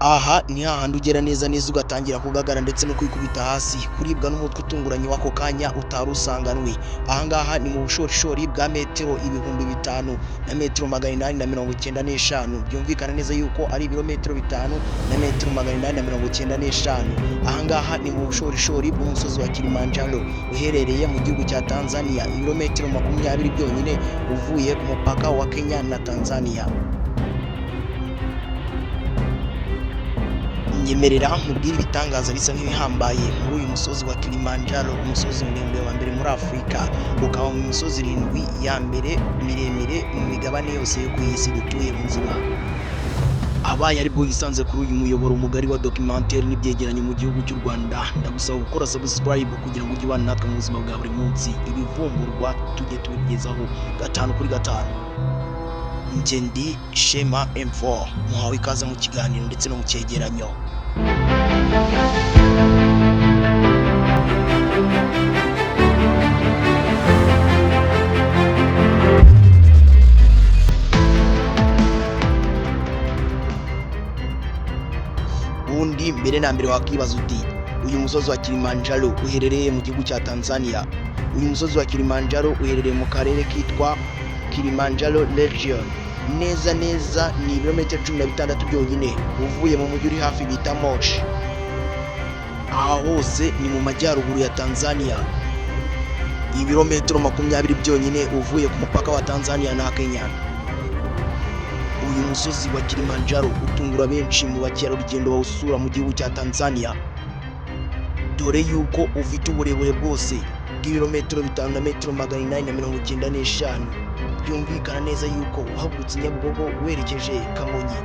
Aha ni hahandi ugera neza neza ugatangira kugagara ndetse no kwikubita hasi, kuribwa n'umutwe utunguranye w'ako kanya utari usanganwe. Aha ngaha ni mu bushorishori bwa metero 5000 na metero 895. Byumvikana neza yuko ari ibirometero 5 na metero 895. Aha ngaha ni mu bushorishori bw'umusozi wa Kilimanjaro uherereye mu gihugu cya Tanzania, ibirometero 20 byonyine uvuye ku mupaka wa Kenya na Tanzania. Nyemerera nkubwire ibitangaza bisa nk'ibihambaye muri uyu musozi wa Kilimanjaro, umusozi muremure wa mbere muri Afurika, ukaba mu misozi 7 ya mbere miremire mu migabane yose yo ku isi dutuye muzima. Abaye ari bwo yisanze kuri uyu muyoboro mugari wa documentaire n'ibyegeranyo mu gihugu cy'u Rwanda, ndagusaba gukora subscribe kugira ngo ujye ubana natwe mu buzima bwa buri munsi. Ibivumburwa tujye tubigezaho 5 kuri 5. Njye ndi Shema M4, muhawe ikaze mu kiganiro ndetse no mu cyegeranyo. Undi mbere na mbere wakibaza uti uyu musozi wa Kilimanjaro uherereye mu gihugu cya Tanzania. Uyu musozi wa Kilimanjaro uherereye mu karere kitwa Kilimanjaro region. Neza neza ni ibirometero 16 byonyine uvuye mu mujyi uri hafi bita Moshi. Aha hose ni mu majyaruguru ya Tanzania. Ibirometero 20 byonyine uvuye ku mupaka wa Tanzania na Kenya. Uyu musozi wa Kilimanjaro utungura benshi mu bakerarugendo bawusura mu gihugu cya Tanzania, dore yuko ufite uburebure bwose bw'ibirometero 5 na metero 895. Byumvikana neza yuko uhagurutse Nyabugogo werekeje Kamonyi,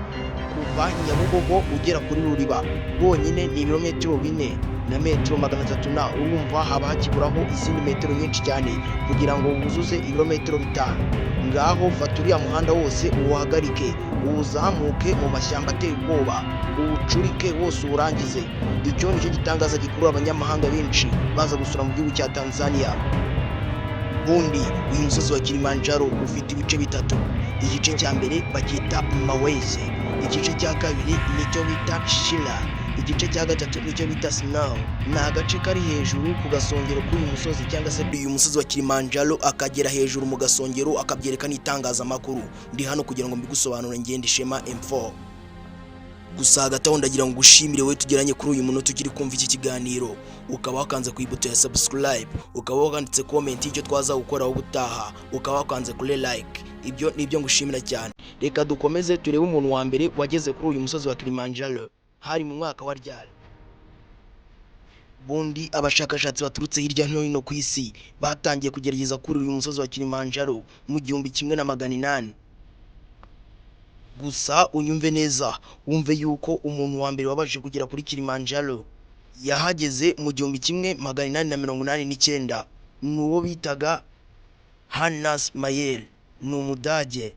kuva Nyabugogo ugera kuri Ruriba bwonyine ni ibirometero 4 na metero 300. Urumva haba hakiburaho izindi metero nyinshi cyane kugira ngo wuzuze ibirometero 5. Ngaho fata uriya muhanda wose uwuhagarike, uwuzamuke mu mashyamba ateye ubwoba, uwucurike wose uwurangize. Icyo nicyo gitangaza gikurura abanyamahanga benshi baza gusura mu gihugu cya Tanzania. Bundi uyu musozi wa Kilimanjaro ufite ibice bitatu. Igice cya mbere bakita Mawezi, igice cya kabiri nicyo bita Shila, igice cya gatatu nicyo bita Snow. Ni agace kari hejuru ku gasongero k'uyu musozi, cyangwa se uyu musozi wa Kilimanjaro akagera hejuru mu gasongero akabyerekana itangazamakuru. Ndi hano kugira ngo mbigusobanure, ngende Shema M4. Gusa hagati aho ndagira ngo ushimire we tugeranye kuri uyu munota ukiri kumva iki kiganiro, ukaba wakanze ku ibuto ya subscribe, ukaba wakanditse comment y'icyo twaza gukora ubutaha, ukaba wakanze kuri like. Ibyo nibyo ngushimira cyane. Reka dukomeze turebe umuntu wa mbere wageze kuri uyu musozi wa Kilimanjaro. Hari mu mwaka wa ryari. Bundi abashakashatsi baturutse hirya no hino ku isi batangiye kugerageza kuri uyu musozi wa Kilimanjaro mu 1800. Gusa unyumve neza, wumve yuko umuntu wa mbere wabashije kugera kuri Kilimanjaro yahageze mu 1889. Nuwo bitaga Hannes Mayer, ni Umudage.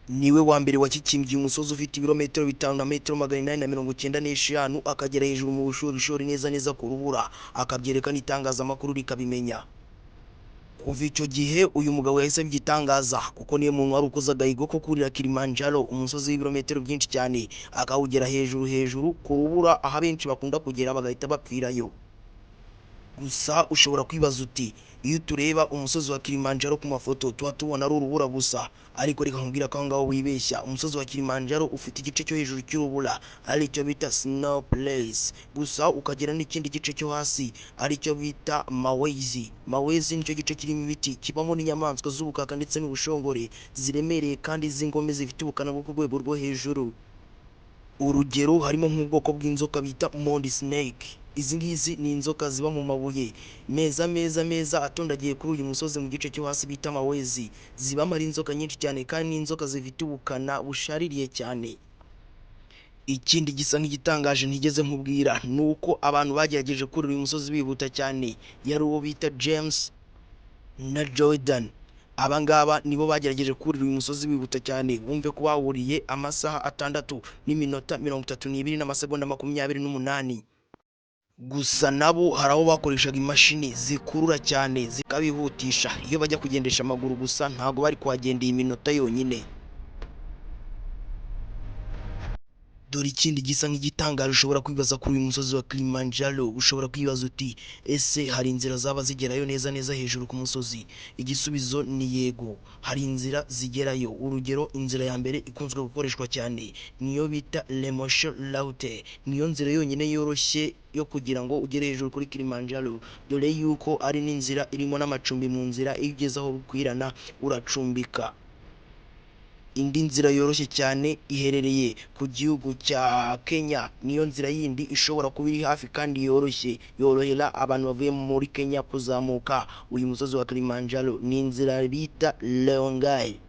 Niwe wa mbere wakikimbye umusozi ufite ibirometero 5 na metero 895 akagera hejuru mu bushorishori neza neza ku rubura, akabyerekana itangazamakuru rikabimenya. Kuva icyo gihe uyu mugabo yahise abigitangaza, kuko niyo muntu wari ukoze agahigo ko kurira Kilimanjaro, umusozi w'ibirometero byinshi cyane, akawugera hejuru ku rubura, aho benshi bakunda kugera bagahita bapfirayo. Gusa ushobora kwibaza uti iyo tureba umusozi wa Kilimanjaro ku mafoto tuba tubona ari urubura gusa, ariko reka nkubwira ko ngaho wibeshya. Umusozi wa Kilimanjaro ufite igice cyo hejuru cy'urubura ari cyo bita Snow Place, gusa ukagera n'ikindi gice cyo hasi ari cyo bita Mawezi. Mawezi nicyo gice kirimo ibiti, kibamo n'inyamaswa z'ubukaka ndetse n'ubushongore ziremereye kandi z'ingome zifite ubukana bwo ku rwego rwo hejuru. Urugero harimo nk'ubwoko bw'inzoka bita Mound Snake. Izi ngizi ni inzoka ziba mu mabuye meza atondagiye kuri uyu musozi mu gice cyo hasi bita Mawezi. Zibamo ari inzoka nyinshi cyane kandi n'inzoka zifite ubukana bushaririye cyane. Ikindi gisa nk'igitangaje ntigeze nkubwira nuko abantu bagerageje kuri uyu musozi bihuta cyane yari uwo bita James na Jordan. Abangaba nibo bagerageje kuri uyu musozi bihuta cyane. Wumve ko bahuriye amasaha 6 n'iminota 32 n'amasegonda 28. Gusa nabo hari aho bakoreshaga imashini zikurura cyane zikabihutisha iyo bajya kugendesha amaguru, gusa ntago bari kuhagendera iminota yonyine. Dore ikindi gisa nk'igitangaje ushobora kwibaza kuri uyu musozi wa Kilimanjaro. Ushobora kwibaza uti ese hari inzira zaba zigerayo neza neza hejuru ku musozi? Igisubizo ni yego, hari inzira zigerayo. Urugero, inzira ya mbere ikunzwe gukoreshwa cyane niyo bita Lemosho Route. Niyo nzira yonyine yoroshye yo kugira ngo ugere hejuru kuri Kilimanjaro, dore yuko ari n'inzira irimo n'amacumbi mu nzira. Iyo ugeze aho bukwirana uracumbika. Indi nzira yoroshye cyane iherereye ku gihugu cya Kenya. Niyo nzira yindi ishobora kuba iri hafi kandi yoroshye, yorohera abantu bavuye muri Kenya kuzamuka uyu musozi wa Kilimanjaro. Ni inzira bita Rongai.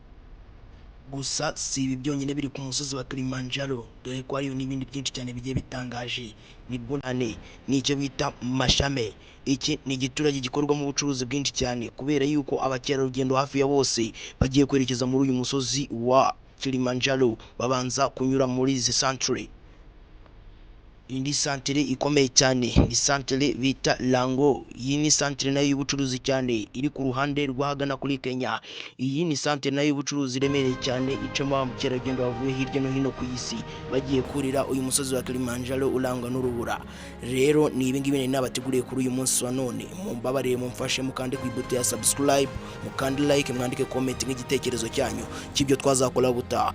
Gusa si ibi byonyine biri ku musozi wa Kilimanjaro, dore ko hariyo n'ibindi byinshi cyane bigiye bitangaje. Ni bunane, nicyo bita mashame. Iki ni igiturage gikorwamo ubucuruzi bwinshi cyane, kubera yuko abakerarugendo hafi ya bose bagiye kwerekeza muri uyu musozi wa Kilimanjaro babanza kunyura muri izi santere. Indi santere ikomeye cyane ni santere bita Lango. Iyi ni santere nayo y'ubucuruzi cyane iri ku ruhande rw'ahagana kuri Kenya. Iyi ni santere nayo y'ubucuruzi iremereye cyane icamo ba mukerarugendo bavuye hirya no hino ku isi bagiye kurira uyu musozi wa Kilimanjaro urangwa n'urubura. Rero ni ibi ngibi nabateguriye kuri uyu munsi wa none. Mumbabarire mumfashe mukande ku ibuto ya subscribe, mukande like, mwandike comment nk'igitekerezo cyanyu cy'ibyo twazakora gutaha.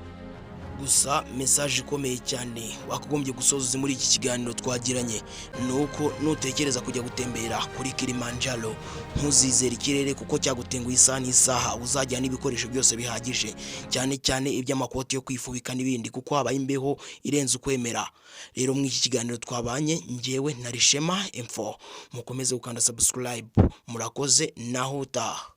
Gusa message ikomeye cyane wakagombye gusoza muri iki kiganiro twagiranye nuko nutekereza kujya gutembera kuri Kilimanjaro ntuzizere ikirere kuko cyagutenguye isaha n'isaha. Uzajyana ibikoresho byose bihagije, cyane cyane iby'amakoti yo kwifubika n'ibindi, kuko habaye imbeho irenze ukwemera. Rero muri iki kiganiro twabanye njyewe na Rishema Info, mukomeze gukanda subscribe. Murakoze naho utaha.